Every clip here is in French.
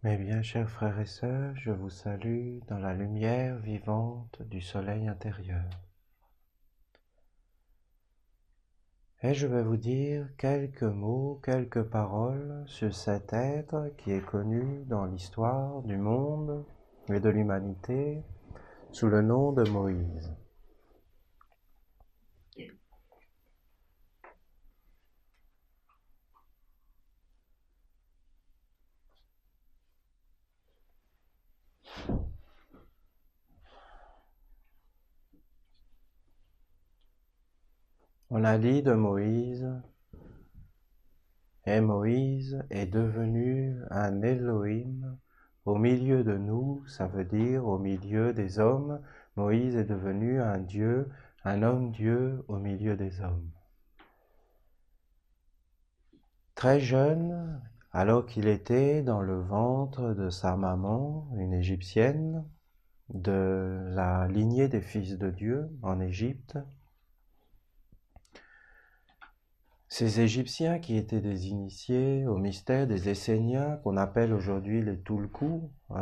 Mes bien chers frères et sœurs, je vous salue dans la lumière vivante du soleil intérieur. Et je vais vous dire quelques mots, quelques paroles sur cet être qui est connu dans l'histoire du monde et de l'humanité sous le nom de Moïse. On a dit de Moïse, et Moïse est devenu un Elohim au milieu de nous, ça veut dire au milieu des hommes. Moïse est devenu un Dieu, un homme-Dieu au milieu des hommes. Très jeune, alors qu'il était dans le ventre de sa maman, une Égyptienne, de la lignée des fils de Dieu en Égypte, ces Égyptiens qui étaient des initiés au mystère des Esséniens, qu'on appelle aujourd'hui les Tulku,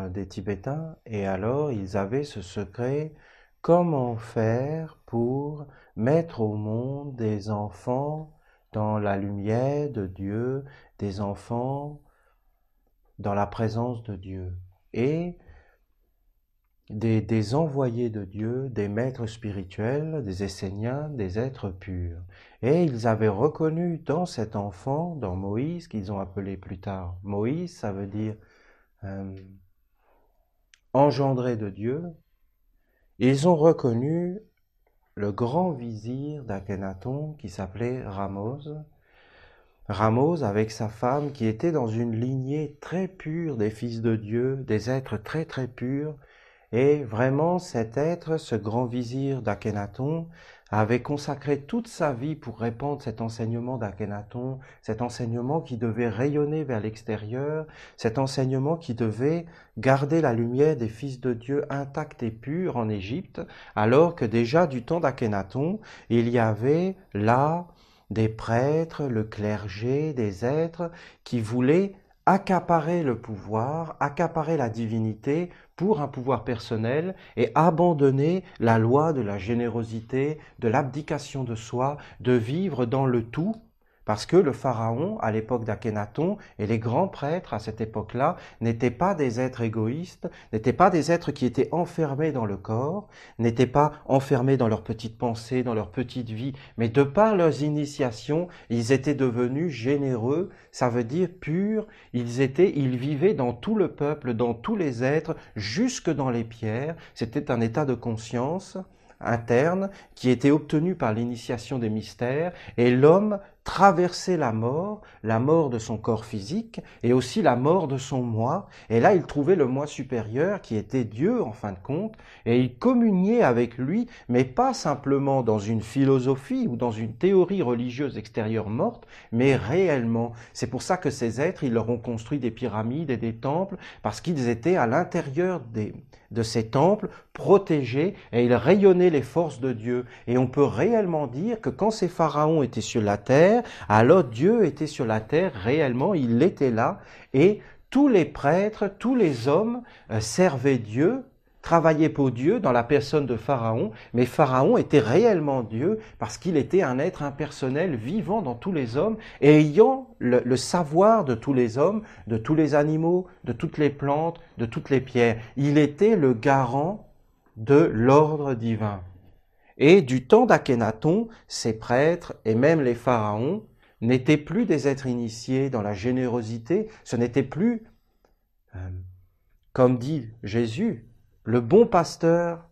des Tibétains, et alors ils avaient ce secret, comment faire pour mettre au monde des enfants dans la lumière de Dieu, des enfants dans la présence de Dieu. Et des envoyés de Dieu, des maîtres spirituels, des Esséniens, des êtres purs. Et ils avaient reconnu dans cet enfant, dans Moïse, qu'ils ont appelé plus tard Moïse, ça veut dire engendré de Dieu, ils ont reconnu le grand vizir d'Akhenaton qui s'appelait Ramose. Ramose avec sa femme qui était dans une lignée très pure des fils de Dieu, des êtres très très purs. Et vraiment, cet être, ce grand vizir d'Akhenaton, avait consacré toute sa vie pour répandre cet enseignement d'Akhenaton, cet enseignement qui devait rayonner vers l'extérieur, cet enseignement qui devait garder la lumière des fils de Dieu intacte et pure en Égypte, alors que déjà du temps d'Akhenaton, il y avait là des prêtres, le clergé, des êtres qui voulaient accaparer le pouvoir, accaparer la divinité pour un pouvoir personnel et abandonner la loi de la générosité, de l'abdication de soi, de vivre dans le tout, parce que le pharaon, à l'époque d'Akhénaton, et les grands prêtres à cette époque-là, n'étaient pas des êtres égoïstes, n'étaient pas des êtres qui étaient enfermés dans le corps, n'étaient pas enfermés dans leurs petites pensées, dans leur petite vie, mais de par leurs initiations, ils étaient devenus généreux, ça veut dire purs, ils vivaient dans tout le peuple, dans tous les êtres, jusque dans les pierres. C'était un état de conscience interne qui était obtenu par l'initiation des mystères, et l'homme traversait la mort de son corps physique et aussi la mort de son moi, et là il trouvait le moi supérieur qui était Dieu en fin de compte, et il communiait avec lui, mais pas simplement dans une philosophie ou dans une théorie religieuse extérieure morte, mais réellement. C'est pour ça que ces êtres, ils leur ont construit des pyramides et des temples, parce qu'ils étaient à l'intérieur de ces temples, protégés, et ils rayonnaient les forces de Dieu. Et on peut réellement dire que quand ces pharaons étaient sur la terre, alors Dieu était sur la terre réellement, il était là, et tous les prêtres, tous les hommes servaient Dieu, travaillaient pour Dieu dans la personne de Pharaon, mais Pharaon était réellement Dieu parce qu'il était un être impersonnel vivant dans tous les hommes et ayant le savoir de tous les hommes, de tous les animaux, de toutes les plantes, de toutes les pierres. Il était le garant de l'ordre divin. Et du temps d'Akhénaton, ces prêtres et même les pharaons n'étaient plus des êtres initiés dans la générosité, ce n'était plus, comme dit Jésus, le bon pasteur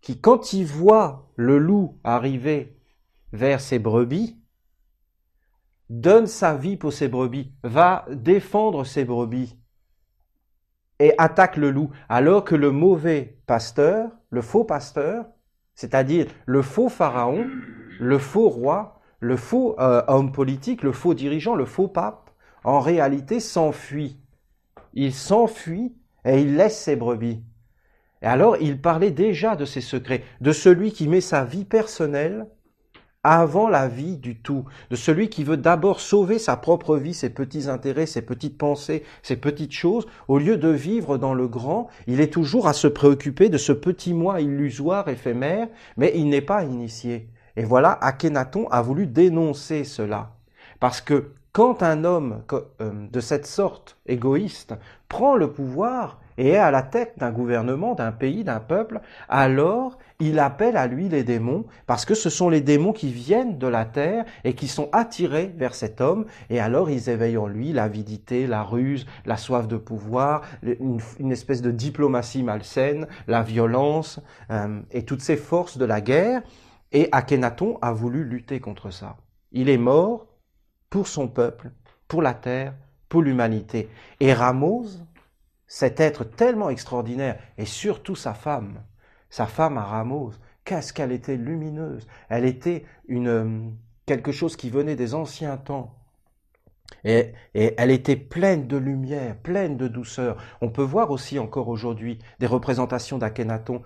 qui, quand il voit le loup arriver vers ses brebis, donne sa vie pour ses brebis, va défendre ses brebis et attaque le loup, alors que le mauvais pasteur, le faux pasteur, c'est-à-dire le faux pharaon, le faux roi, le faux homme politique, le faux dirigeant, le faux pape, en réalité s'enfuit. Il s'enfuit et il laisse ses brebis. Et alors, il parlait déjà de ses secrets, de celui qui met sa vie personnelle avant la vie du tout, de celui qui veut d'abord sauver sa propre vie, ses petits intérêts, ses petites pensées, ses petites choses, au lieu de vivre dans le grand, il est toujours à se préoccuper de ce petit moi illusoire, éphémère, mais il n'est pas initié. Et voilà, Akhenaton a voulu dénoncer cela. Parce que quand un homme de cette sorte, égoïste, prend le pouvoir et est à la tête d'un gouvernement, d'un pays, d'un peuple, alors il appelle à lui les démons, parce que ce sont les démons qui viennent de la terre et qui sont attirés vers cet homme, et alors ils éveillent en lui l'avidité, la ruse, la soif de pouvoir, une espèce de diplomatie malsaine, la violence, et toutes ces forces de la guerre, et Akhenaton a voulu lutter contre ça. Il est mort pour son peuple, pour la terre, pour l'humanité. Et Ramose, cet être tellement extraordinaire, et surtout sa femme à Ramose, qu'est-ce qu'elle était lumineuse. Elle était quelque chose qui venait des anciens temps. Et elle était pleine de lumière, pleine de douceur. On peut voir aussi encore aujourd'hui des représentations d'Akhenaton,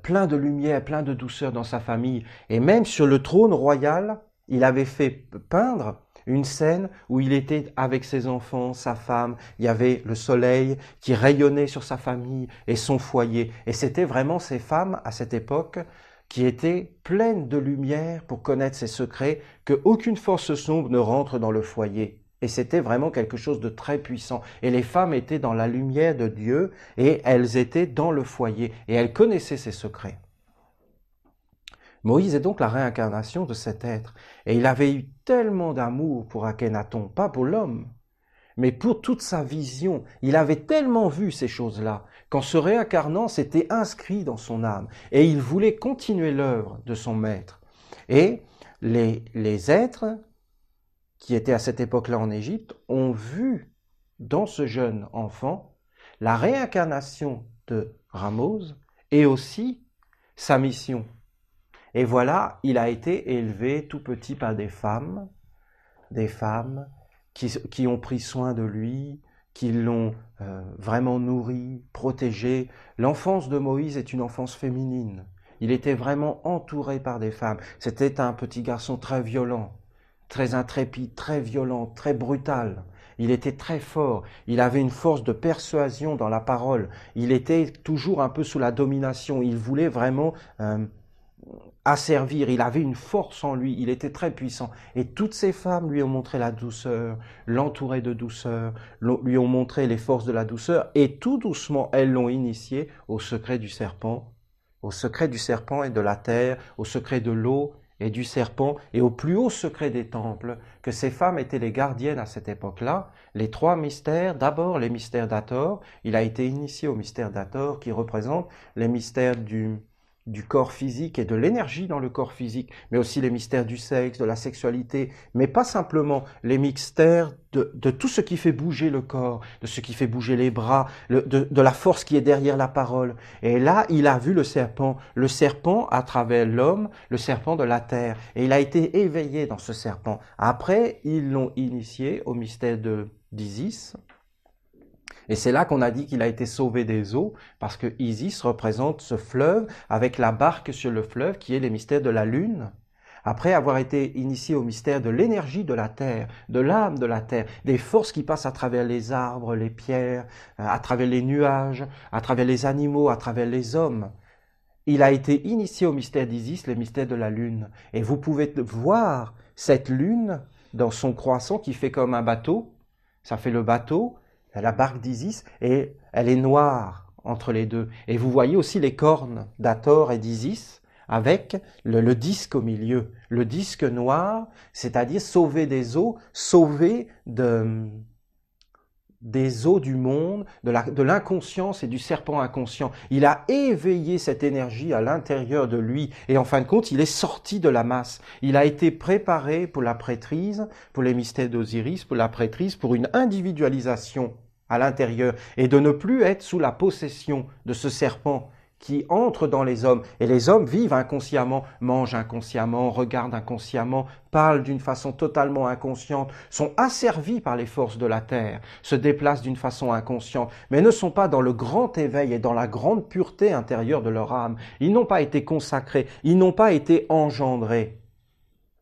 plein de lumière, plein de douceur dans sa famille. Et même sur le trône royal, il avait fait peindre une scène où il était avec ses enfants, sa femme, il y avait le soleil qui rayonnait sur sa famille et son foyer. Et c'était vraiment ces femmes, à cette époque, qui étaient pleines de lumière pour connaître ses secrets, qu'aucune force sombre ne rentre dans le foyer. Et c'était vraiment quelque chose de très puissant. Et les femmes étaient dans la lumière de Dieu et elles étaient dans le foyer et elles connaissaient ses secrets. Moïse est donc la réincarnation de cet être. Et il avait eu tellement d'amour pour Akhenaton, pas pour l'homme, mais pour toute sa vision. Il avait tellement vu ces choses-là, qu'en se réincarnant, c'était inscrit dans son âme. Et il voulait continuer l'œuvre de son maître. Et les êtres qui étaient à cette époque-là en Égypte ont vu dans ce jeune enfant la réincarnation de Ramose et aussi sa mission. Et voilà, il a été élevé tout petit par des femmes qui ont pris soin de lui, qui l'ont vraiment nourri, protégé. L'enfance de Moïse est une enfance féminine. Il était vraiment entouré par des femmes. C'était un petit garçon très violent, très intrépide, très violent, très brutal. Il était très fort, il avait une force de persuasion dans la parole. Il était toujours un peu sous la domination, il voulait vraiment asservir, il avait une force en lui, il était très puissant. Et toutes ces femmes lui ont montré la douceur, l'entouraient de douceur, lui ont montré les forces de la douceur, et tout doucement, elles l'ont initié au secret du serpent et de la terre, au secret de l'eau et du serpent, et au plus haut secret des temples, que ces femmes étaient les gardiennes à cette époque-là. Les trois mystères, d'abord les mystères d'Hathor, il a été initié au mystère d'Hathor, qui représente les mystères du corps physique et de l'énergie dans le corps physique, mais aussi les mystères du sexe, de la sexualité, mais pas simplement les mystères de tout ce qui fait bouger le corps, de ce qui fait bouger les bras, de la force qui est derrière la parole. Et là, il a vu le serpent à travers l'homme, le serpent de la terre, et il a été éveillé dans ce serpent. Après, ils l'ont initié au mystère d'Isis. Et c'est là qu'on a dit qu'il a été sauvé des eaux, parce que Isis représente ce fleuve, avec la barque sur le fleuve, qui est les mystères de la lune. Après avoir été initié au mystère de l'énergie de la terre, de l'âme de la terre, des forces qui passent à travers les arbres, les pierres, à travers les nuages, à travers les animaux, à travers les hommes. Il a été initié au mystère d'Isis, les mystères de la lune. Et vous pouvez voir cette lune dans son croissant qui fait comme un bateau. Ça fait le bateau, la barque d'Isis, et elle est noire entre les deux. Et vous voyez aussi les cornes d'Hathor et d'Isis avec le disque au milieu. Le disque noir, c'est-à-dire sauver des eaux, sauver des eaux du monde, de l'inconscience et du serpent inconscient. Il a éveillé cette énergie à l'intérieur de lui et en fin de compte, il est sorti de la masse. Il a été préparé pour la prêtrise, pour les mystères d'Osiris, pour la prêtrise, pour une individualisation à l'intérieur et de ne plus être sous la possession de ce serpent qui entre dans les hommes. Et les hommes vivent inconsciemment, mangent inconsciemment, regardent inconsciemment, parlent d'une façon totalement inconsciente, sont asservis par les forces de la terre, se déplacent d'une façon inconsciente, mais ne sont pas dans le grand éveil et dans la grande pureté intérieure de leur âme. Ils n'ont pas été consacrés, ils n'ont pas été engendrés.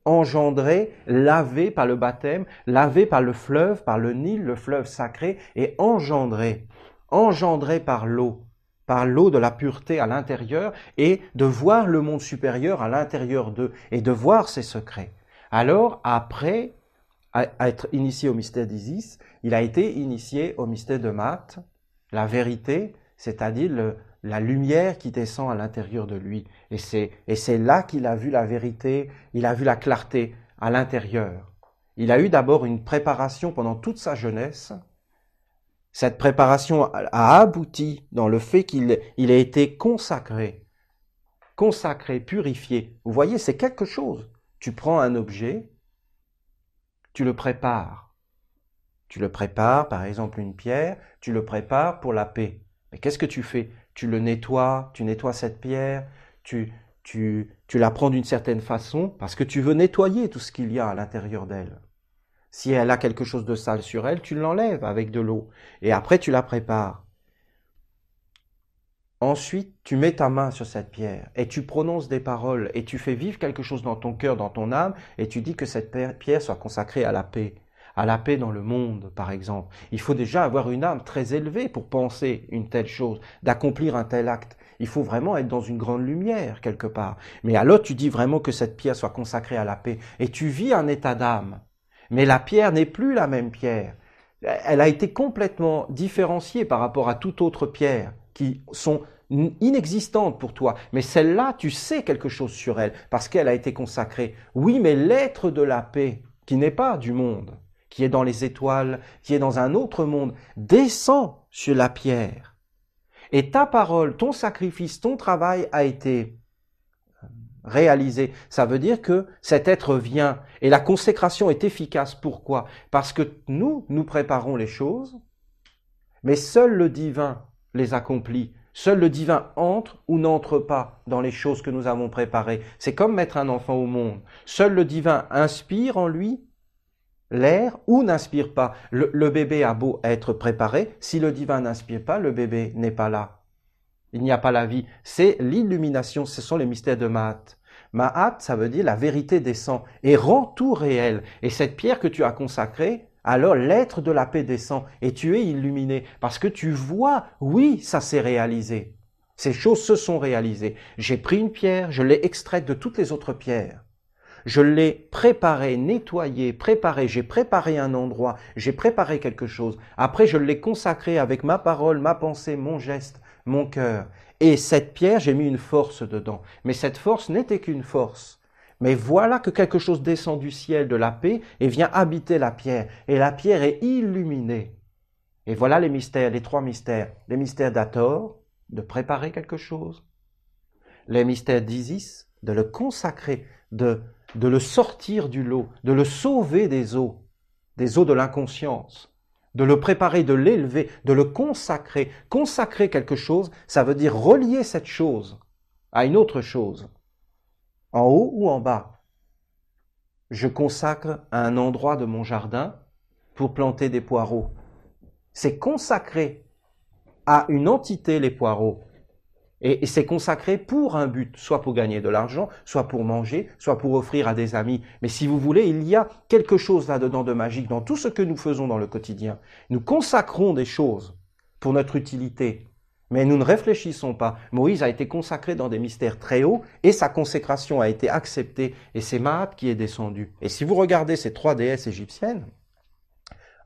engendré, lavé par le baptême, lavé par le Nil, le fleuve sacré, et engendré par l'eau de la pureté à l'intérieur, et de voir le monde supérieur à l'intérieur d'eux, et de voir ses secrets. Alors, après être initié au mystère d'Isis, il a été initié au mystère de Maat, la vérité, c'est-à-dire la lumière qui descend à l'intérieur de lui. Et c'est là qu'il a vu la vérité, il a vu la clarté à l'intérieur. Il a eu d'abord une préparation pendant toute sa jeunesse. Cette préparation a abouti dans le fait qu'il a été consacré, purifié. Vous voyez, c'est quelque chose. Tu prends un objet, tu le prépares. Tu le prépares, par exemple une pierre, tu le prépares pour la paix. Mais qu'est-ce que tu fais? Tu le nettoies, tu nettoies cette pierre, tu la prends d'une certaine façon parce que tu veux nettoyer tout ce qu'il y a à l'intérieur d'elle. Si elle a quelque chose de sale sur elle, tu l'enlèves avec de l'eau et après tu la prépares. Ensuite, tu mets ta main sur cette pierre et tu prononces des paroles et tu fais vivre quelque chose dans ton cœur, dans ton âme et tu dis que cette pierre soit consacrée à la paix dans le monde, par exemple. Il faut déjà avoir une âme très élevée pour penser une telle chose, d'accomplir un tel acte. Il faut vraiment être dans une grande lumière, quelque part. Mais alors, tu dis vraiment que cette pierre soit consacrée à la paix. Et tu vis un état d'âme. Mais la pierre n'est plus la même pierre. Elle a été complètement différenciée par rapport à toute autre pierre qui sont inexistantes pour toi. Mais celle-là, tu sais quelque chose sur elle parce qu'elle a été consacrée. Oui, mais l'être de la paix, qui n'est pas du monde, qui est dans les étoiles, qui est dans un autre monde, descend sur la pierre. Et ta parole, ton sacrifice, ton travail a été réalisé. Ça veut dire que cet être vient et la consécration est efficace. Pourquoi? Parce que nous préparons les choses, mais seul le divin les accomplit. Seul le divin entre ou n'entre pas dans les choses que nous avons préparées. C'est comme mettre un enfant au monde. Seul le divin inspire en lui l'air ou n'inspire pas. Le bébé a beau être préparé, si le divin n'inspire pas, le bébé n'est pas là. Il n'y a pas la vie. C'est l'illumination, ce sont les mystères de Maat. Maat, ça veut dire la vérité descend et rend tout réel. Et cette pierre que tu as consacrée, alors l'être de la paix descend et tu es illuminé parce que tu vois, oui, ça s'est réalisé. Ces choses se sont réalisées. J'ai pris une pierre, je l'ai extraite de toutes les autres pierres. Je l'ai préparé, nettoyé, j'ai préparé un endroit, j'ai préparé quelque chose. Après, je l'ai consacré avec ma parole, ma pensée, mon geste, mon cœur. Et cette pierre, j'ai mis une force dedans. Mais cette force n'était qu'une force. Mais voilà que quelque chose descend du ciel de la paix et vient habiter la pierre. Et la pierre est illuminée. Et voilà les mystères, les trois mystères. Les mystères d'Hathor, de préparer quelque chose. Les mystères d'Isis, de le consacrer, de le sortir du lot, de le sauver des eaux de l'inconscience, de le préparer, de l'élever, de le consacrer. Consacrer quelque chose, ça veut dire relier cette chose à une autre chose, en haut ou en bas. Je consacre un endroit de mon jardin pour planter des poireaux. C'est consacrer à une entité les poireaux. Et c'est consacré pour un but, soit pour gagner de l'argent, soit pour manger, soit pour offrir à des amis. Mais si vous voulez, il y a quelque chose là-dedans de magique dans tout ce que nous faisons dans le quotidien. Nous consacrons des choses pour notre utilité, mais nous ne réfléchissons pas. Moïse a été consacré dans des mystères très hauts et sa consécration a été acceptée et c'est Maat qui est descendu. Et si vous regardez ces trois déesses égyptiennes,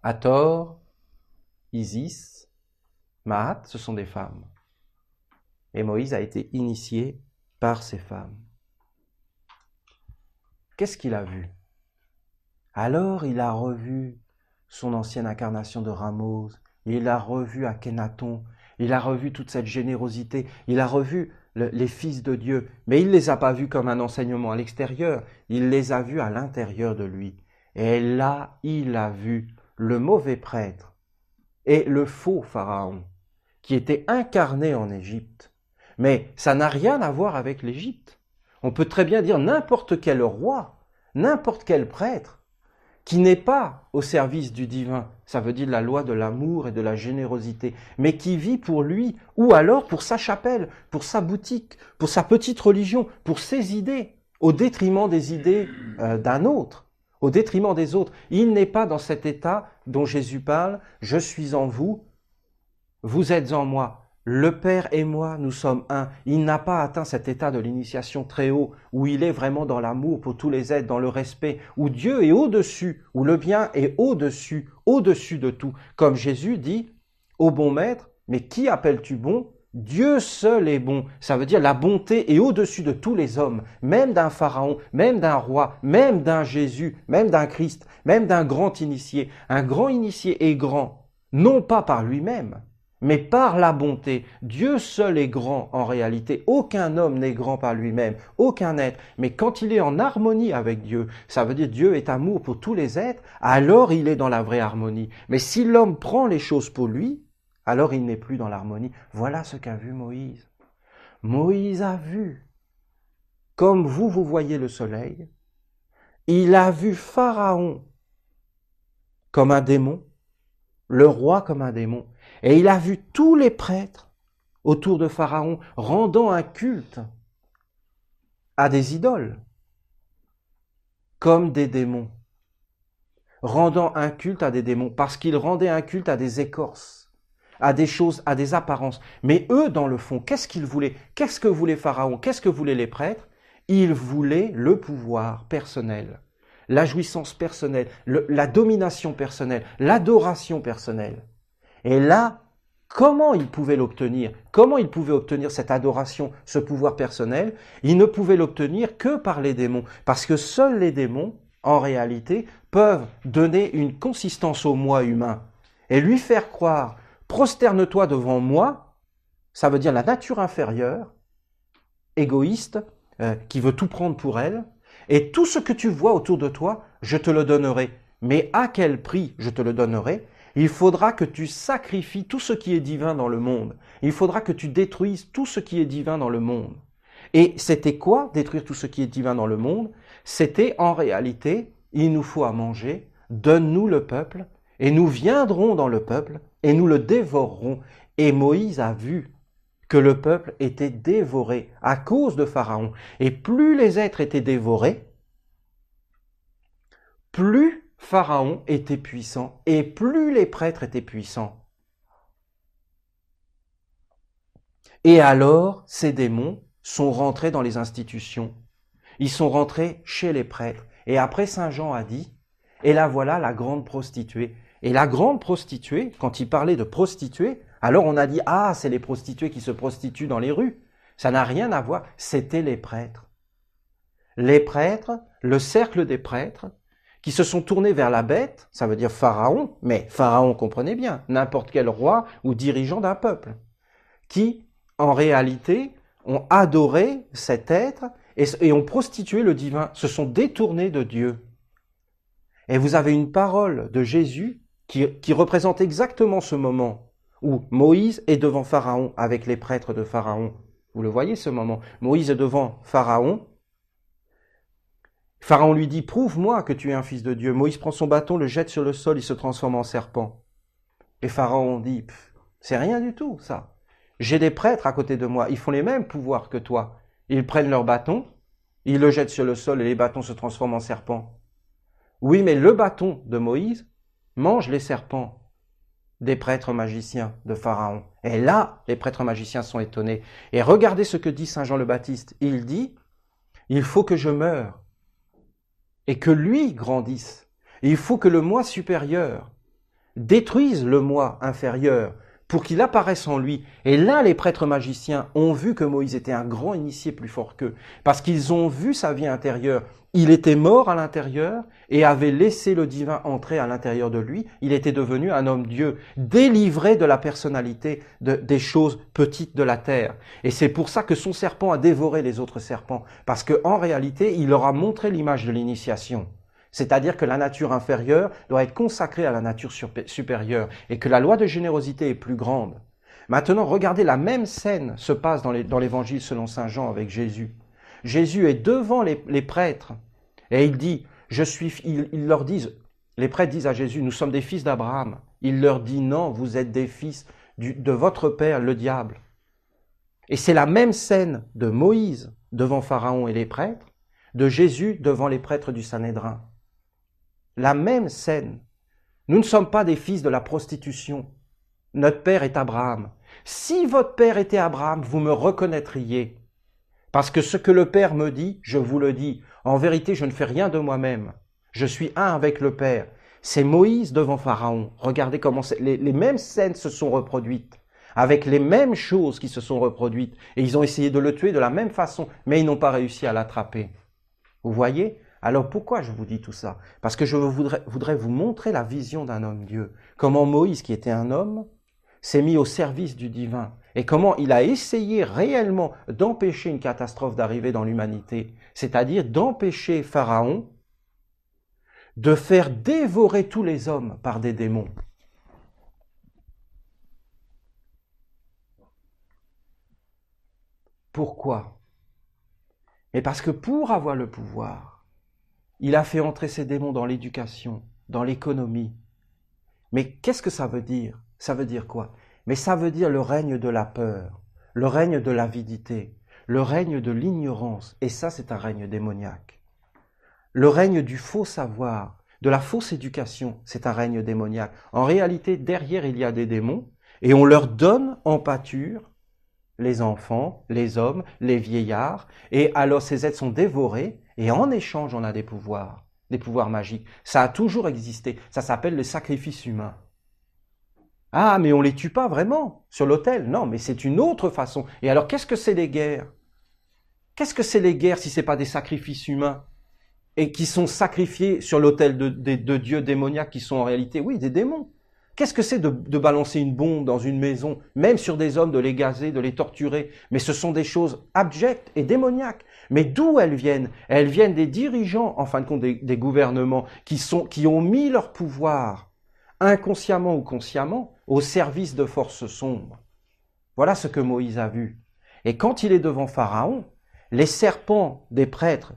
Hathor, Isis, Maat, ce sont des femmes. Et Moïse a été initié par ces femmes. Qu'est-ce qu'il a vu? Alors il a revu son ancienne incarnation de Ramose, il a revu Akhenaton, il a revu toute cette générosité, il a revu les fils de Dieu, mais il ne les a pas vus comme un enseignement à l'extérieur, il les a vus à l'intérieur de lui. Et là, il a vu le mauvais prêtre et le faux pharaon qui était incarné en Égypte. Mais ça n'a rien à voir avec l'Égypte. On peut très bien dire n'importe quel roi, n'importe quel prêtre, qui n'est pas au service du divin, ça veut dire la loi de l'amour et de la générosité, mais qui vit pour lui, ou alors pour sa chapelle, pour sa boutique, pour sa petite religion, pour ses idées. au détriment des idées d'un autre, au détriment des autres. Il n'est pas dans cet état dont Jésus parle, je suis en vous, vous êtes en moi. Le Père et moi, nous sommes un. Il n'a pas atteint cet état de l'initiation très haut, où il est vraiment dans l'amour pour tous les êtres, dans le respect, où Dieu est au-dessus, où le bien est au-dessus de tout. Comme Jésus dit au bon maître, mais qui appelles-tu bon? Dieu seul est bon. Ça veut dire la bonté est au-dessus de tous les hommes, même d'un pharaon, même d'un roi, même d'un Jésus, même d'un Christ, même d'un grand initié. Un grand initié est grand, non pas par lui-même, mais par la bonté. Dieu seul est grand en réalité. Aucun homme n'est grand par lui-même, aucun être. Mais quand il est en harmonie avec Dieu, ça veut dire Dieu est amour pour tous les êtres, alors il est dans la vraie harmonie. Mais si l'homme prend les choses pour lui, alors il n'est plus dans l'harmonie. Voilà ce qu'a vu Moïse. Moïse a vu, comme vous voyez le soleil, il a vu Pharaon comme un démon, le roi comme un démon. Et il a vu tous les prêtres autour de Pharaon rendant un culte à des idoles, comme des démons. Rendant un culte à des démons, parce qu'ils rendaient un culte à des écorces, à des choses, à des apparences. Mais eux, dans le fond, qu'est-ce qu'ils voulaient? Qu'est-ce que voulait Pharaon? Qu'est-ce que voulaient les prêtres? Ils voulaient le pouvoir personnel, la jouissance personnelle, la domination personnelle, l'adoration personnelle. Et là, comment il pouvait l'obtenir? Comment il pouvait obtenir cette adoration, ce pouvoir personnel? Il ne pouvait l'obtenir que par les démons, parce que seuls les démons, en réalité, peuvent donner une consistance au moi humain et lui faire croire, prosterne-toi devant moi, ça veut dire la nature inférieure, égoïste, qui veut tout prendre pour elle, et tout ce que tu vois autour de toi, je te le donnerai. Mais à quel prix je te le donnerai? Il faudra que tu sacrifies tout ce qui est divin dans le monde. Il faudra que tu détruises tout ce qui est divin dans le monde. Et c'était quoi, détruire tout ce qui est divin dans le monde? C'était en réalité, il nous faut à manger, donne-nous le peuple, et nous viendrons dans le peuple, et nous le dévorerons. Et Moïse a vu que le peuple était dévoré à cause de Pharaon. Et plus les êtres étaient dévorés, plus Pharaon était puissant et plus les prêtres étaient puissants. Et alors, ces démons sont rentrés dans les institutions. Ils sont rentrés chez les prêtres. Et après, Saint Jean a dit, et là voilà la grande prostituée. Et la grande prostituée, quand il parlait de prostituée, alors on a dit, ah, c'est les prostituées qui se prostituent dans les rues. Ça n'a rien à voir, c'était les prêtres. Les prêtres, le cercle des prêtres, qui se sont tournés vers la bête, ça veut dire Pharaon, mais Pharaon, comprenez bien, n'importe quel roi ou dirigeant d'un peuple, qui, en réalité, ont adoré cet être et ont prostitué le divin, se sont détournés de Dieu. Et vous avez une parole de Jésus qui représente exactement ce moment où Moïse est devant Pharaon avec les prêtres de Pharaon. Vous le voyez ce moment. Moïse est devant Pharaon. Pharaon lui dit, prouve-moi que tu es un fils de Dieu. Moïse prend son bâton, le jette sur le sol, il se transforme en serpent. Et Pharaon dit, c'est rien du tout ça. J'ai des prêtres à côté de moi, ils font les mêmes pouvoirs que toi. Ils prennent leur bâton, ils le jettent sur le sol et les bâtons se transforment en serpents. Oui, mais le bâton de Moïse mange les serpents des prêtres magiciens de Pharaon. Et là, les prêtres magiciens sont étonnés. Et regardez ce que dit Saint Jean le Baptiste. Il dit, il faut que je meure et que lui grandisse. Et il faut que le moi supérieur détruise le moi inférieur pour qu'il apparaisse en lui. Et là, les prêtres magiciens ont vu que Moïse était un grand initié plus fort qu'eux, parce qu'ils ont vu sa vie intérieure. Il était mort à l'intérieur et avait laissé le divin entrer à l'intérieur de lui. Il était devenu un homme-dieu, délivré de la personnalité des choses petites de la terre. Et c'est pour ça que son serpent a dévoré les autres serpents, parce qu'en réalité, il leur a montré l'image de l'initiation. C'est-à-dire que la nature inférieure doit être consacrée à la nature supérieure et que la loi de générosité est plus grande. Maintenant, regardez, la même scène se passe dans l'évangile selon saint Jean avec Jésus. Jésus est devant les prêtres et il dit, ils leur disent, les prêtres disent à Jésus, nous sommes des fils d'Abraham. Il leur dit, non, vous êtes des fils de votre père, le diable. Et c'est la même scène de Moïse devant Pharaon et les prêtres, de Jésus devant les prêtres du Sanhédrin. La même scène. Nous ne sommes pas des fils de la prostitution. Notre père est Abraham. Si votre père était Abraham, vous me reconnaîtriez. Parce que ce que le Père me dit, je vous le dis. En vérité, je ne fais rien de moi-même. Je suis un avec le Père. C'est Moïse devant Pharaon. Regardez comment les mêmes scènes se sont reproduites, avec les mêmes choses qui se sont reproduites. Et ils ont essayé de le tuer de la même façon, mais ils n'ont pas réussi à l'attraper. Vous voyez? Alors pourquoi je vous dis tout ça? Parce que je voudrais vous montrer la vision d'un homme-dieu. Comment Moïse, qui était un homme, s'est mis au service du divin. Et comment il a essayé réellement d'empêcher une catastrophe d'arriver dans l'humanité, c'est-à-dire d'empêcher Pharaon de faire dévorer tous les hommes par des démons. Pourquoi? Mais parce que pour avoir le pouvoir, il a fait entrer ces démons dans l'éducation, dans l'économie. Mais qu'est-ce que ça veut dire? Ça veut dire quoi? Mais ça veut dire le règne de la peur, le règne de l'avidité, le règne de l'ignorance. Et ça, c'est un règne démoniaque. Le règne du faux savoir, de la fausse éducation, c'est un règne démoniaque. En réalité, derrière, il y a des démons et on leur donne en pâture les enfants, les hommes, les vieillards. Et alors, ces êtres sont dévorés et en échange, on a des pouvoirs magiques. Ça a toujours existé. Ça s'appelle le sacrifice humain. Ah, mais on les tue pas vraiment sur l'autel. Non, mais c'est une autre façon. Et alors, qu'est-ce que c'est les guerres? Qu'est-ce que c'est les guerres si c'est pas des sacrifices humains et qui sont sacrifiés sur l'autel de dieux démoniaques qui sont en réalité, oui, des démons? Qu'est-ce que c'est de balancer une bombe dans une maison, même sur des hommes, de les gazer, de les torturer? Mais ce sont des choses abjectes et démoniaques. Mais d'où elles viennent? Elles viennent des dirigeants, en fin de compte des gouvernements, qui ont mis leur pouvoir, inconsciemment ou consciemment, au service de forces sombres. Voilà ce que Moïse a vu. Et quand il est devant Pharaon, les serpents des prêtres,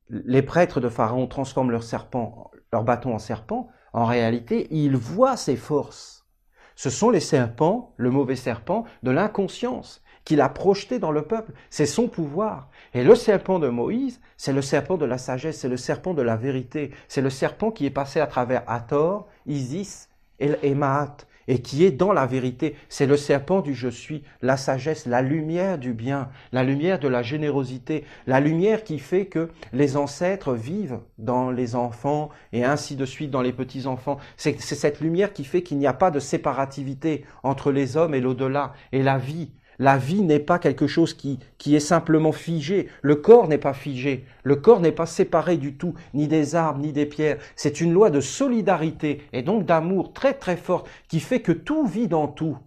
les prêtres de Pharaon transforment leur bâton en serpent. En réalité, ils voient ces forces. Ce sont les serpents, le mauvais serpent, de l'inconscience qu'il a projeté dans le peuple. C'est son pouvoir. Et le serpent de Moïse, c'est le serpent de la sagesse, c'est le serpent de la vérité. C'est le serpent qui est passé à travers Hathor, Isis et Maat, et qui est dans la vérité. C'est le serpent du je suis, la sagesse, la lumière du bien, la lumière de la générosité, la lumière qui fait que les ancêtres vivent dans les enfants et ainsi de suite dans les petits-enfants. C'est cette lumière qui fait qu'il n'y a pas de séparativité entre les hommes et l'au-delà. Et la vie n'est pas quelque chose qui est simplement figé. Le corps n'est pas figé. Le corps n'est pas séparé du tout, ni des arbres, ni des pierres. C'est une loi de solidarité et donc d'amour très très forte qui fait que tout vit dans tout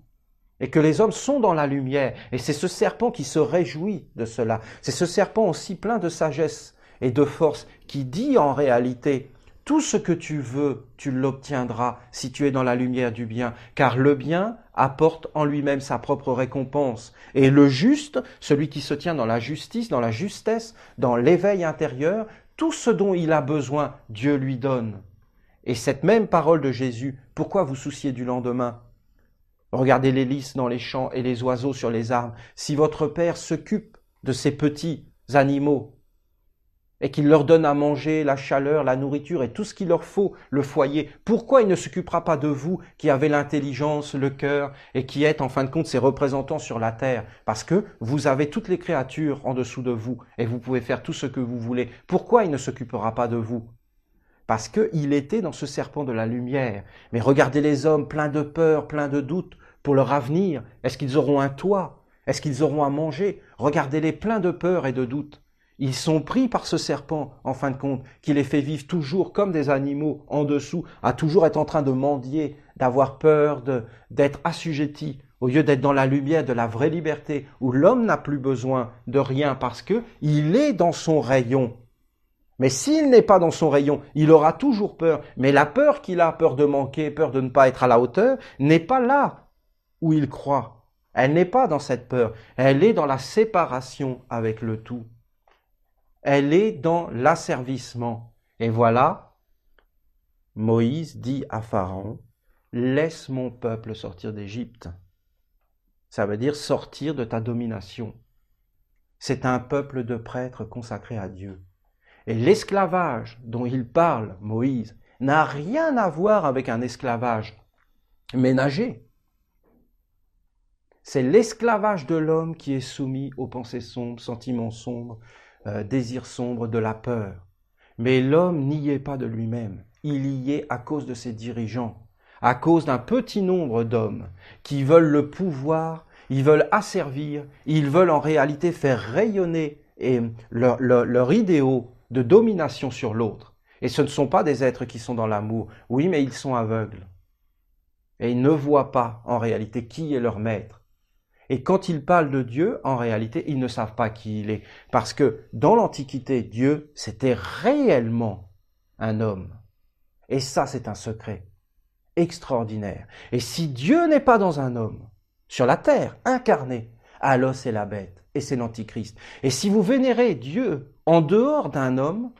et que les hommes sont dans la lumière. Et c'est ce serpent qui se réjouit de cela. C'est ce serpent aussi plein de sagesse et de force qui dit en réalité: tout ce que tu veux, tu l'obtiendras si tu es dans la lumière du bien, car le bien apporte en lui-même sa propre récompense. Et le juste, celui qui se tient dans la justice, dans la justesse, dans l'éveil intérieur, tout ce dont il a besoin, Dieu lui donne. Et cette même parole de Jésus, pourquoi vous souciez du lendemain? Regardez les lys dans les champs et les oiseaux sur les arbres. Si votre Père s'occupe de ces petits animaux, et qu'il leur donne à manger, la chaleur, la nourriture et tout ce qu'il leur faut, le foyer, pourquoi il ne s'occupera pas de vous qui avez l'intelligence, le cœur et qui êtes en fin de compte ses représentants sur la terre? Parce que vous avez toutes les créatures en dessous de vous et vous pouvez faire tout ce que vous voulez. Pourquoi il ne s'occupera pas de vous? Parce qu'il était dans ce serpent de la lumière. Mais regardez les hommes pleins de peur, pleins de doutes pour leur avenir. Est-ce qu'ils auront un toit? Est-ce qu'ils auront à manger? Regardez-les pleins de peur et de doutes. Ils sont pris par ce serpent, en fin de compte, qui les fait vivre toujours comme des animaux en dessous, à toujours être en train de mendier, d'avoir peur, d'être assujettis, au lieu d'être dans la lumière de la vraie liberté, où l'homme n'a plus besoin de rien parce que il est dans son rayon. Mais s'il n'est pas dans son rayon, il aura toujours peur. Mais la peur qu'il a, peur de manquer, peur de ne pas être à la hauteur, n'est pas là où il croit. Elle n'est pas dans cette peur. Elle est dans la séparation avec le tout. Elle est dans l'asservissement. Et voilà, Moïse dit à Pharaon: laisse mon peuple sortir d'Égypte. Ça veut dire sortir de ta domination. C'est un peuple de prêtres consacrés à Dieu. Et l'esclavage dont il parle, Moïse, n'a rien à voir avec un esclavage ménager. C'est l'esclavage de l'homme qui est soumis aux pensées sombres, sentiments sombres, désirs sombres, de la peur. Mais l'homme n'y est pas de lui-même. Il y est à cause de ses dirigeants, à cause d'un petit nombre d'hommes qui veulent le pouvoir, ils veulent asservir, ils veulent en réalité faire rayonner leur idéaux de domination sur l'autre. Et ce ne sont pas des êtres qui sont dans l'amour. Oui, mais ils sont aveugles. Et ils ne voient pas en réalité qui est leur maître. Et quand ils parlent de Dieu, en réalité, ils ne savent pas qui il est. Parce que dans l'Antiquité, Dieu, c'était réellement un homme. Et ça, c'est un secret extraordinaire. Et si Dieu n'est pas dans un homme, sur la terre, incarné, alors c'est la bête et c'est l'Antichrist. Et si vous vénérez Dieu en dehors d'un homme,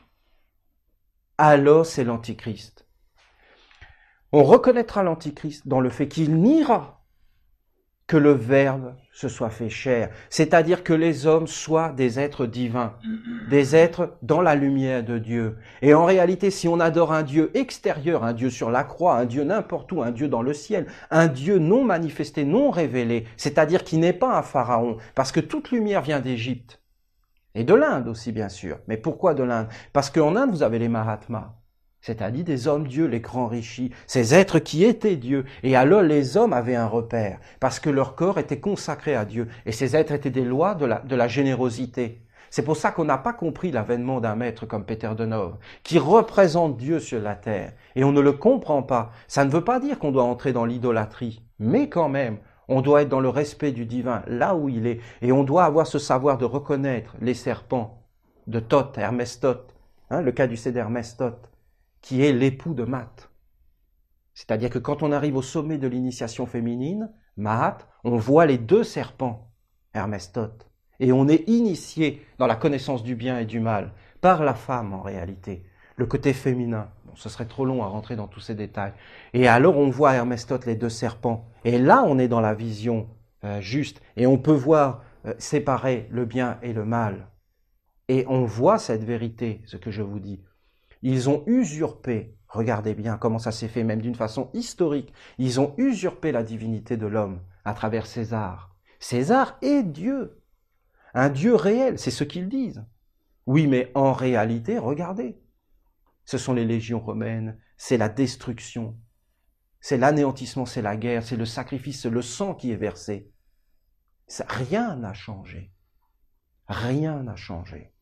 alors c'est l'Antichrist. On reconnaîtra l'Antichrist dans le fait qu'il niera que le Verbe se soit fait chair, c'est-à-dire que les hommes soient des êtres divins, des êtres dans la lumière de Dieu. Et en réalité, si on adore un Dieu extérieur, un Dieu sur la croix, un Dieu n'importe où, un Dieu dans le ciel, un Dieu non manifesté, non révélé, c'est-à-dire qui n'est pas un pharaon, parce que toute lumière vient d'Égypte, et de l'Inde aussi bien sûr. Mais pourquoi de l'Inde? Parce qu'en Inde, vous avez les Mahatmas, c'est-à-dire des hommes-dieux, les grands rishis, ces êtres qui étaient Dieu. Et alors les hommes avaient un repère, parce que leur corps était consacré à Dieu. Et ces êtres étaient des lois de la générosité. C'est pour ça qu'on n'a pas compris l'avènement d'un maître comme Peter de Nove, qui représente Dieu sur la terre. Et on ne le comprend pas. Ça ne veut pas dire qu'on doit entrer dans l'idolâtrie, mais quand même, on doit être dans le respect du divin, là où il est. Et on doit avoir ce savoir de reconnaître les serpents de Thoth, Hermès Thoth, le caducée d'Hermès Thoth, qui est l'époux de Maat. C'est-à-dire que quand on arrive au sommet de l'initiation féminine, Maat, on voit les deux serpents, Hermès Thoth, et on est initié dans la connaissance du bien et du mal, par la femme en réalité, le côté féminin. Bon, ce serait trop long à rentrer dans tous ces détails. Et alors on voit Hermès Thoth, les deux serpents, et là on est dans la vision juste, et on peut voir séparer le bien et le mal. Et on voit cette vérité, ce que je vous dis. Ils ont usurpé, regardez bien comment ça s'est fait, même d'une façon historique, ils ont usurpé la divinité de l'homme à travers César. César est Dieu, un Dieu réel, c'est ce qu'ils disent. Oui, mais en réalité, regardez, ce sont les légions romaines, c'est la destruction, c'est l'anéantissement, c'est la guerre, c'est le sacrifice, c'est le sang qui est versé. Rien n'a changé, rien n'a changé.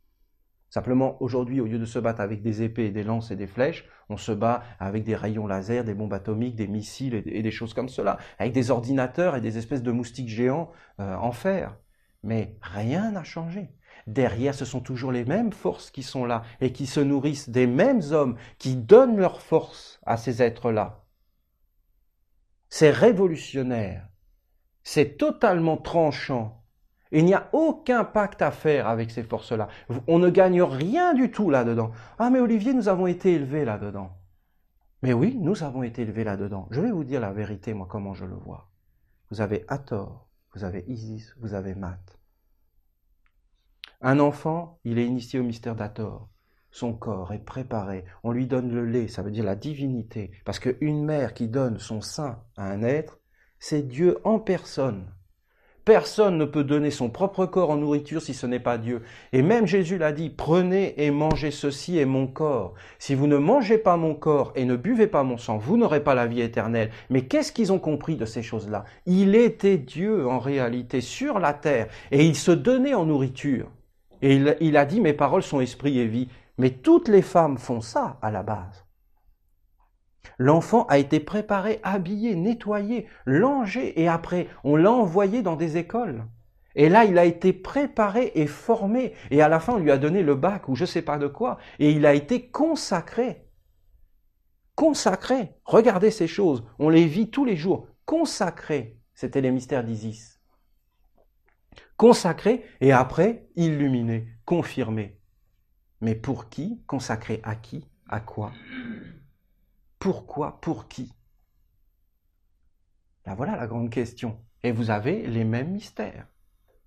Simplement, aujourd'hui, au lieu de se battre avec des épées, des lances et des flèches, on se bat avec des rayons laser, des bombes atomiques, des missiles et des choses comme cela, avec des ordinateurs et des espèces de moustiques géants en fer. Mais rien n'a changé. Derrière, ce sont toujours les mêmes forces qui sont là et qui se nourrissent des mêmes hommes qui donnent leur force à ces êtres-là. C'est révolutionnaire. C'est totalement tranchant. Il n'y a aucun pacte à faire avec ces forces-là. On ne gagne rien du tout là-dedans. Ah mais Olivier, nous avons été élevés là-dedans. Mais oui, nous avons été élevés là-dedans. Je vais vous dire la vérité, moi, comment je le vois. Vous avez Hathor, vous avez Isis, vous avez Maat. Un enfant, il est initié au mystère d'Hathor. Son corps est préparé. On lui donne le lait, ça veut dire la divinité. Parce qu'une mère qui donne son sein à un être, c'est Dieu en personne. Personne ne peut donner son propre corps en nourriture si ce n'est pas Dieu. Et même Jésus l'a dit, prenez et mangez, ceci est mon corps. Si vous ne mangez pas mon corps et ne buvez pas mon sang, vous n'aurez pas la vie éternelle. Mais qu'est-ce qu'ils ont compris de ces choses-là? Il était Dieu en réalité sur la terre et il se donnait en nourriture. Et il a dit, mes paroles sont esprit et vie. Mais toutes les femmes font ça à la base. L'enfant a été préparé, habillé, nettoyé, langé, et après, on l'a envoyé dans des écoles. Et là, il a été préparé et formé, et à la fin, on lui a donné le bac ou je ne sais pas de quoi, et il a été consacré. Consacré. Regardez ces choses, on les vit tous les jours. Consacré, c'était les mystères d'Isis. Consacré, et après, illuminé, confirmé. Mais pour qui? Consacré à qui? À quoi? Pourquoi? Pour qui? Là, voilà la grande question. Et vous avez les mêmes mystères.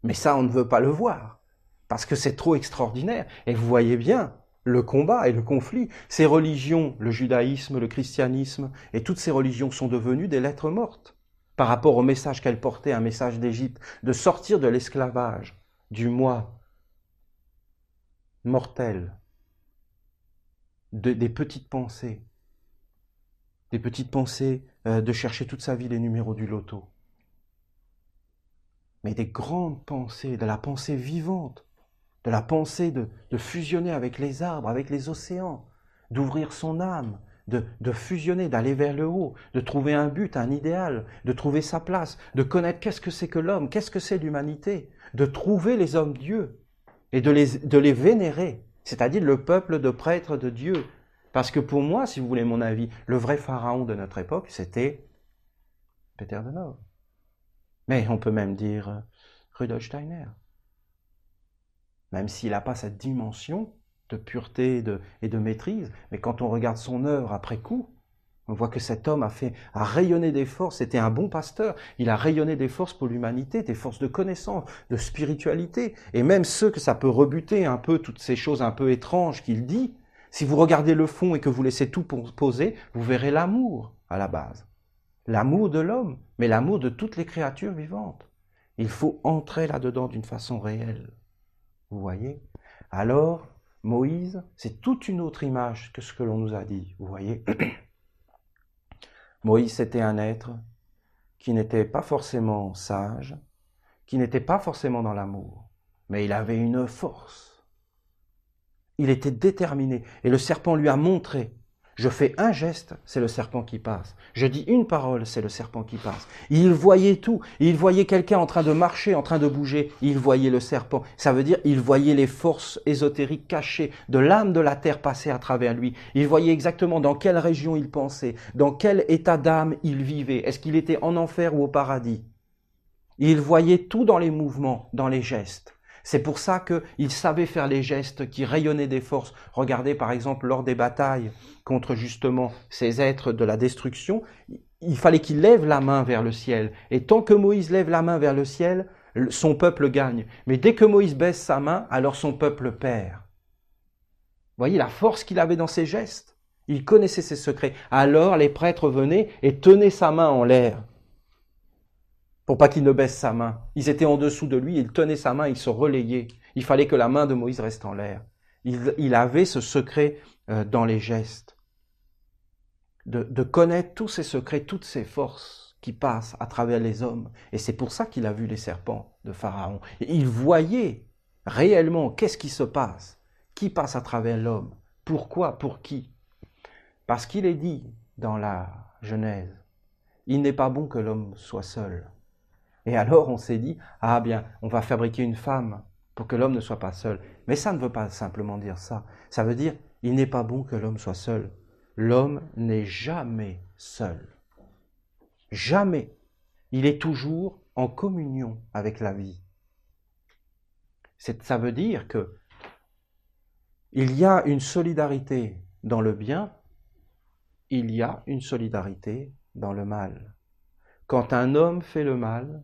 Mais ça, on ne veut pas le voir. parce que c'est trop extraordinaire. Et vous voyez bien le combat et le conflit. Ces religions, le judaïsme, le christianisme, et toutes ces religions sont devenues des lettres mortes par rapport au message qu'elles portaient, un message d'Égypte, de sortir de l'esclavage, du moi mortel, des petites pensées de chercher toute sa vie les numéros du loto. Mais des grandes pensées, de la pensée vivante, de la pensée de fusionner avec les arbres, avec les océans, d'ouvrir son âme, de fusionner, d'aller vers le haut, de trouver un but, un idéal, de trouver sa place, de connaître qu'est-ce que c'est que l'homme, qu'est-ce que c'est l'humanité, de trouver les hommes-dieux et de les vénérer, c'est-à-dire le peuple de prêtres de Dieu. Parce que pour moi, si vous voulez mon avis, le vrai pharaon de notre époque, c'était Peter de Nove. Mais on peut même dire Rudolf Steiner. Même s'il n'a pas cette dimension de pureté et de maîtrise, mais quand on regarde son œuvre après coup, on voit que cet homme a rayonné des forces, c'était un bon pasteur, il a rayonné des forces pour l'humanité, des forces de connaissance, de spiritualité, et même ceux que ça peut rebuter un peu, toutes ces choses un peu étranges qu'il dit, si vous regardez le fond et que vous laissez tout poser, vous verrez l'amour à la base. L'amour de l'homme, mais l'amour de toutes les créatures vivantes. Il faut entrer là-dedans d'une façon réelle. Vous voyez? Alors, Moïse, c'est toute une autre image que ce que l'on nous a dit. Vous voyez? Moïse, c'était un être qui n'était pas forcément sage, qui n'était pas forcément dans l'amour, mais il avait une force. Il était déterminé. Et le serpent lui a montré. Je fais un geste, c'est le serpent qui passe. Je dis une parole, c'est le serpent qui passe. Il voyait tout. Il voyait quelqu'un en train de marcher, en train de bouger. Il voyait le serpent. Ça veut dire, il voyait les forces ésotériques cachées de l'âme de la terre passer à travers lui. Il voyait exactement dans quelle région il pensait, dans quel état d'âme il vivait. Est-ce qu'il était en enfer ou au paradis? Il voyait tout dans les mouvements, dans les gestes. C'est pour ça qu'il savait faire les gestes qui rayonnaient des forces. Regardez par exemple lors des batailles contre justement ces êtres de la destruction, il fallait qu'il lève la main vers le ciel. Et tant que Moïse lève la main vers le ciel, son peuple gagne. Mais dès que Moïse baisse sa main, alors son peuple perd. Vous voyez la force qu'il avait dans ses gestes. Il connaissait ses secrets. Alors les prêtres venaient et tenaient sa main en l'air, pour pas qu'il ne baisse sa main. Ils étaient en dessous de lui, ils tenaient sa main, ils se relayaient. Il fallait que la main de Moïse reste en l'air. Il avait ce secret dans les gestes, de connaître tous ces secrets, toutes ces forces qui passent à travers les hommes. Et c'est pour ça qu'il a vu les serpents de Pharaon. Et il voyait réellement qu'est-ce qui se passe, qui passe à travers l'homme, pourquoi, pour qui. Parce qu'il est dit dans la Genèse, il n'est pas bon que l'homme soit seul. Et alors on s'est dit, ah bien, on va fabriquer une femme pour que l'homme ne soit pas seul. Mais ça ne veut pas simplement dire ça. Ça veut dire, il n'est pas bon que l'homme soit seul. L'homme n'est jamais seul. Jamais. Il est toujours en communion avec la vie. Ça veut dire que il y a une solidarité dans le bien, il y a une solidarité dans le mal. Quand un homme fait le mal,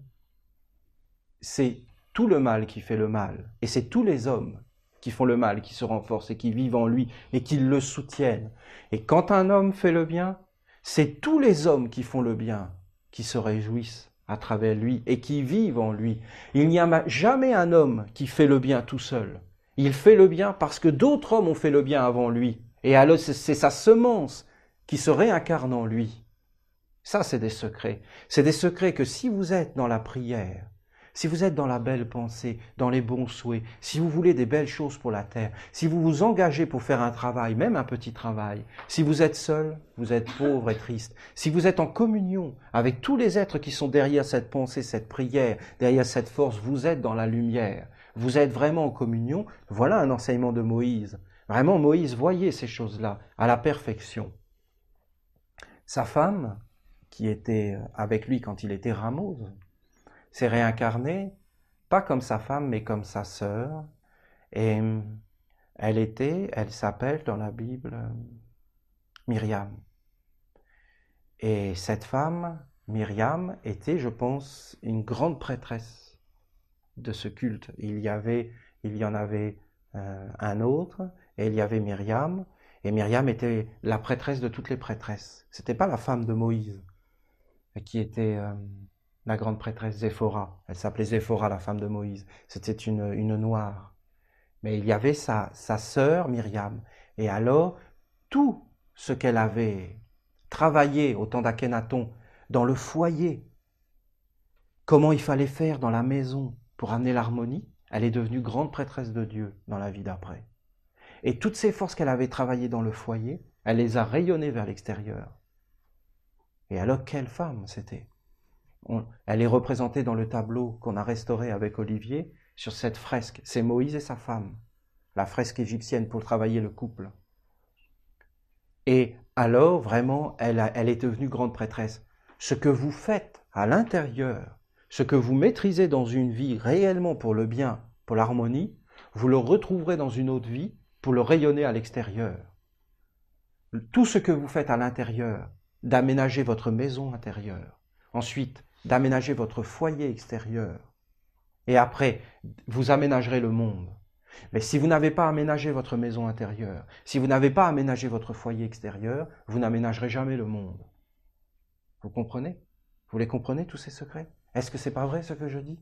c'est tout le mal qui fait le mal. Et c'est tous les hommes qui font le mal, qui se renforcent et qui vivent en lui et qui le soutiennent. Et quand un homme fait le bien, c'est tous les hommes qui font le bien, qui se réjouissent à travers lui et qui vivent en lui. Il n'y a jamais un homme qui fait le bien tout seul. Il fait le bien parce que d'autres hommes ont fait le bien avant lui. Et alors c'est sa semence qui se réincarne en lui. Ça, c'est des secrets. C'est des secrets que si vous êtes dans la prière, si vous êtes dans la belle pensée, dans les bons souhaits, si vous voulez des belles choses pour la terre, si vous vous engagez pour faire un travail, même un petit travail, si vous êtes seul, vous êtes pauvre et triste, si vous êtes en communion avec tous les êtres qui sont derrière cette pensée, cette prière, derrière cette force, vous êtes dans la lumière, vous êtes vraiment en communion, voilà un enseignement de Moïse. Vraiment, Moïse voyait ces choses-là à la perfection. Sa femme, qui était avec lui quand il était Ramose, s'est réincarnée, pas comme sa femme, mais comme sa sœur. Et elle s'appelle dans la Bible Myriam. Et cette femme, Myriam, était, je pense, une grande prêtresse de ce culte. Il y avait il y en avait un autre, et il y avait Myriam, et Myriam était la prêtresse de toutes les prêtresses. C'était pas la femme de Moïse, qui était la grande prêtresse Zéphora. Elle s'appelait Zéphora, la femme de Moïse. C'était une noire. Mais il y avait sa sœur Myriam. Et alors, tout ce qu'elle avait travaillé au temps d'Akhénaton dans le foyer, comment il fallait faire dans la maison pour amener l'harmonie, elle est devenue grande prêtresse de Dieu dans la vie d'après. Et toutes ces forces qu'elle avait travaillées dans le foyer, elle les a rayonnées vers l'extérieur. Et alors, quelle femme c'était! Elle est représentée dans le tableau qu'on a restauré avec Olivier sur cette fresque. C'est Moïse et sa femme, la fresque égyptienne pour travailler le couple. Et alors, vraiment, elle est devenue grande prêtresse. Ce que vous faites à l'intérieur, ce que vous maîtrisez dans une vie réellement pour le bien, pour l'harmonie, vous le retrouverez dans une autre vie pour le rayonner à l'extérieur. Tout ce que vous faites à l'intérieur, d'aménager votre maison intérieure, ensuite d'aménager votre foyer extérieur, et après, vous aménagerez le monde. Mais si vous n'avez pas aménagé votre maison intérieure, si vous n'avez pas aménagé votre foyer extérieur, vous n'aménagerez jamais le monde. Vous comprenez? Vous les comprenez, tous ces secrets? Est-ce que c'est pas vrai ce que je dis?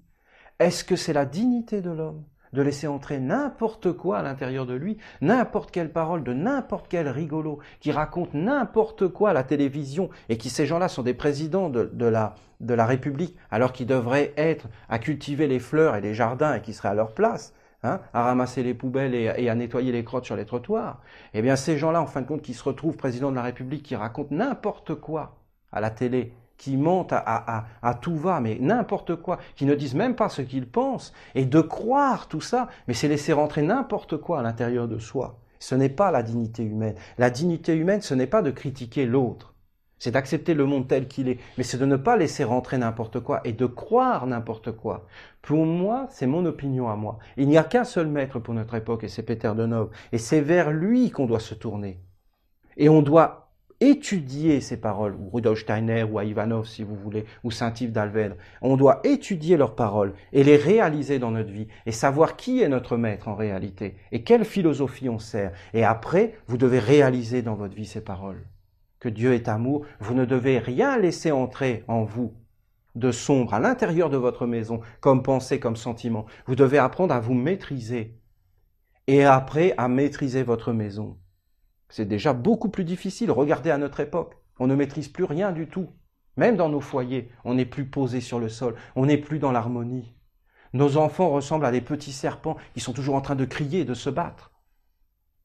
Est-ce que c'est la dignité de l'homme de laisser entrer n'importe quoi à l'intérieur de lui, n'importe quelle parole de n'importe quel rigolo qui raconte n'importe quoi à la télévision et qui, ces gens-là, sont des présidents de la République alors qu'ils devraient être à cultiver les fleurs et les jardins et qui seraient à leur place, à ramasser les poubelles et à nettoyer les crottes sur les trottoirs. Eh bien, ces gens-là, en fin de compte, qui se retrouvent présidents de la République, qui racontent n'importe quoi à la télé, qui mentent à tout va, mais n'importe quoi, qui ne disent même pas ce qu'ils pensent, et de croire tout ça, mais c'est laisser rentrer n'importe quoi à l'intérieur de soi. Ce n'est pas la dignité humaine. La dignité humaine, ce n'est pas de critiquer l'autre, c'est d'accepter le monde tel qu'il est, mais c'est de ne pas laisser rentrer n'importe quoi et de croire n'importe quoi. Pour moi, c'est mon opinion à moi. Il n'y a qu'un seul maître pour notre époque, et c'est Peter de Nove, et c'est vers lui qu'on doit se tourner. Et on doit étudier ces paroles, ou Rudolf Steiner, ou Ivanov si vous voulez, ou Saint-Yves d'Alvèdre. On doit étudier leurs paroles et les réaliser dans notre vie, et savoir qui est notre maître en réalité, et quelle philosophie on sert. Et après, vous devez réaliser dans votre vie ces paroles. Que Dieu est amour, vous ne devez rien laisser entrer en vous de sombre à l'intérieur de votre maison, comme pensée, comme sentiment. Vous devez apprendre à vous maîtriser, et après à maîtriser votre maison. C'est déjà beaucoup plus difficile. Regardez à notre époque. On ne maîtrise plus rien du tout. Même dans nos foyers, on n'est plus posé sur le sol. On n'est plus dans l'harmonie. Nos enfants ressemblent à des petits serpents qui sont toujours en train de crier et de se battre.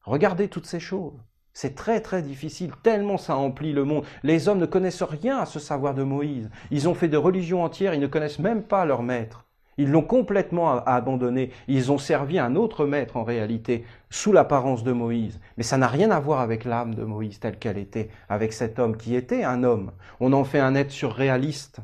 Regardez toutes ces choses. C'est très très difficile, tellement ça emplit le monde. Les hommes ne connaissent rien à ce savoir de Moïse. Ils ont fait de religions entières, ils ne connaissent même pas leur maître. Ils l'ont complètement abandonné. Ils ont servi un autre maître en réalité, sous l'apparence de Moïse. Mais ça n'a rien à voir avec l'âme de Moïse telle qu'elle était, avec cet homme qui était un homme. On en fait un être surréaliste,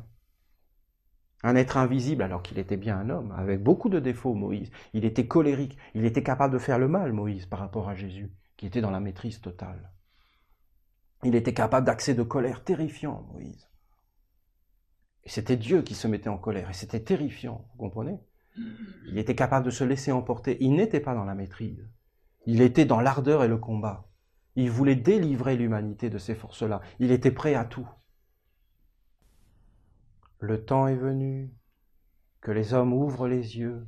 un être invisible, alors qu'il était bien un homme, avec beaucoup de défauts, Moïse. Il était colérique, il était capable de faire le mal, Moïse, par rapport à Jésus, qui était dans la maîtrise totale. Il était capable d'accès de colère terrifiant, Moïse. Et c'était Dieu qui se mettait en colère, et c'était terrifiant, vous comprenez? Il était capable de se laisser emporter. Il n'était pas dans la maîtrise. Il était dans l'ardeur et le combat. Il voulait délivrer l'humanité de ces forces-là. Il était prêt à tout. Le temps est venu que les hommes ouvrent les yeux,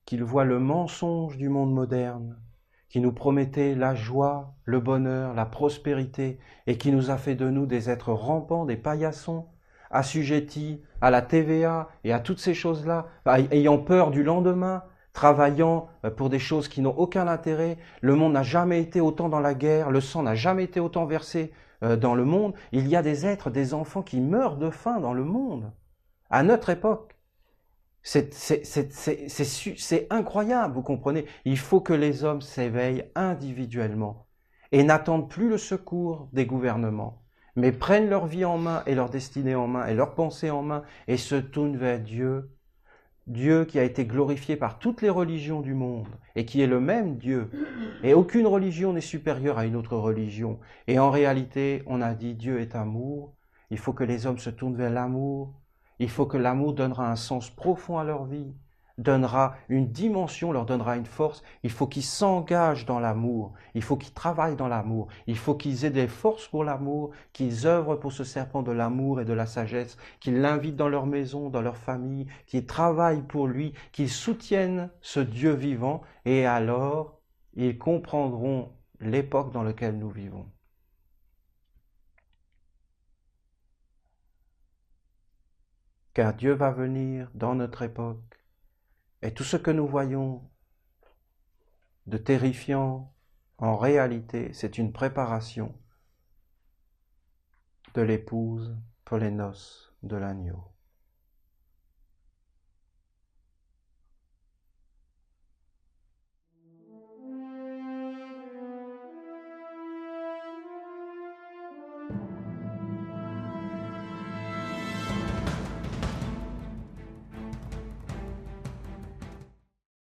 qu'ils voient le mensonge du monde moderne, qui nous promettait la joie, le bonheur, la prospérité, et qui nous a fait de nous des êtres rampants, des paillassons, assujettis à la TVA et à toutes ces choses-là, ayant peur du lendemain, travaillant pour des choses qui n'ont aucun intérêt. Le monde n'a jamais été autant dans la guerre, le sang n'a jamais été autant versé dans le monde. Il y a des êtres, des enfants qui meurent de faim dans le monde, à notre époque. C'est incroyable, vous comprenez? Il faut que les hommes s'éveillent individuellement et n'attendent plus le secours des gouvernements, mais prennent leur vie en main et leur destinée en main et leur pensée en main et se tournent vers Dieu. Dieu qui a été glorifié par toutes les religions du monde et qui est le même Dieu. Et aucune religion n'est supérieure à une autre religion. Et en réalité, on a dit Dieu est amour. Il faut que les hommes se tournent vers l'amour. Il faut que l'amour donnera un sens profond à leur vie, donnera une dimension, leur donnera une force. Il faut qu'ils s'engagent dans l'amour, il faut qu'ils travaillent dans l'amour, il faut qu'ils aient des forces pour l'amour, qu'ils œuvrent pour ce serpent de l'amour et de la sagesse, qu'ils l'invitent dans leur maison, dans leur famille, qu'ils travaillent pour lui, qu'ils soutiennent ce Dieu vivant, et alors ils comprendront l'époque dans laquelle nous vivons. Car Dieu va venir dans notre époque, et tout ce que nous voyons de terrifiant, en réalité, c'est une préparation de l'épouse pour les noces de l'agneau.